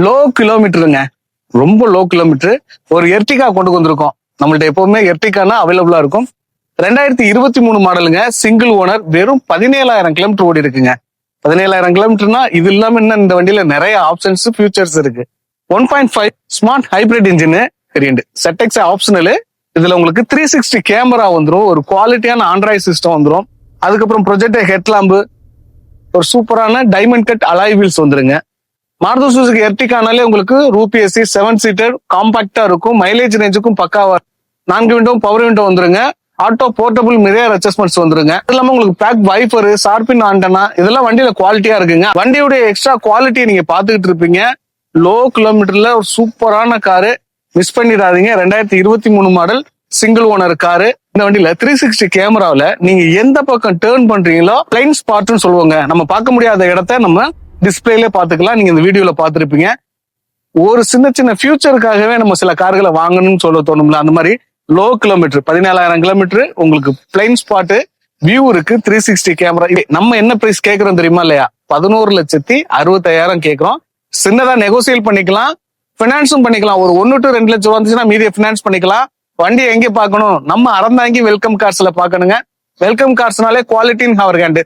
Low கிலோமீட்டருங்க. ரொம்ப low kilometre. ஒரு Ertiga கொண்டு வந்திருக்கோம். நம்மள்ட்ட எப்பவுமே எர்டிகானா அவைலபிளா இருக்கும். 2023 மாடலுங்க. Single owner. வெறும் 17,000 கிலோமீட்டர் ஓடி இருக்குங்க. 17,000 கிலோமீட்டர்னா இது இல்லாம இன்னும் இந்த வண்டியில நிறைய ஆப்ஷன்ஸ் ஃபியூச்சர்ஸ் இருக்கு. 1.5 smart hybrid engine variant. ZX optional. இதுல உங்களுக்கு 360 கேமரா வந்துரும். ஒரு குவாலிட்டியான ஆண்ட்ராய்ட் சிஸ்டம் வந்துரும். அதுக்கப்புறம் ப்ரொஜெக்டர் ஹெட்லாம்பு, ஒரு சூப்பரான டைமண்ட் கட் அலாய் வீல்ஸ் வந்துருங்க. மாருதி சுசுகி எர்டிகானாலே உங்களுக்கு ரூபிஎஸ்சி 7 சீட்டர் காம்பாக்டா இருக்கும். மைலேஜ் ரேஞ்சுக்கும் பக்காவா 4 விண்டோ பவர் விண்டோ வந்துருங்க. ஆட்டோ போர்ட்டபிள் மிரர் அட்ஜஸ்ட்மெண்ட்ஸ் வந்துருங்க. இது இல்லாம உங்களுக்கு பேக் வைஃபர், ஷார்பின் ஆண்டனா இதெல்லாம் வண்டியில குவாலிட்டியா இருக்குங்க. வண்டியுடைய எக்ஸ்ட்ரா குவாலிட்டியை நீங்க பாத்துக்கிட்டு இருப்பீங்க. லோ கிலோமீட்டர்ல ஒரு சூப்பரான காரு. மிஸ் பண்ணிடாதீங்க. 2023 மாடல் சிங்கிள் ஓனர் காரு. இந்த வண்டியில 360 கேமராவில நீங்க எந்த பக்கம் டேர்ன் பண்றீங்களோ பிளைன் ஸ்பாட்னு சொல்லுவாங்க. நம்ம பார்க்க முடியாத இடத்த நம்ம டிஸ்பிளேல பாத்துக்கலாம். நீங்க இந்த வீடியோல பாத்துருப்பீங்க. ஒரு சின்ன சின்ன ஃபியூச்சருக்காகவே நம்ம சில கார்களை வாங்கணும்னு சொல்ல தோணும்ல, அந்த மாதிரி லோ கிலோமீட்டர் 17,000 கிலோமீட்டர் உங்களுக்கு பிளைன் ஸ்பாட் வியூ இருக்கு. 360 கேமரா. நம்ம என்ன பிரைஸ் கேட்கறோம் தெரியுமா இல்லையா? 11,65,000 கேட்கிறோம். சின்னதா நெகோசியேட் பண்ணிக்கலாம், பினான்ஸும் பண்ணிக்கலாம். ஒரு 1 to 2 லட்சம் வந்துச்சுன்னா மீதியை பினான்ஸ் பண்ணிக்கலாம். வண்டியை எங்க பார்க்கணும்? நம்ம அறந்தாங்கி வெல்கம் கார்ஸ்ல பார்க்கணுங்க. வெல்கம் கார்ஸ்னாலே குவாலிட்டி இன் அவர் ஹேண்ட்.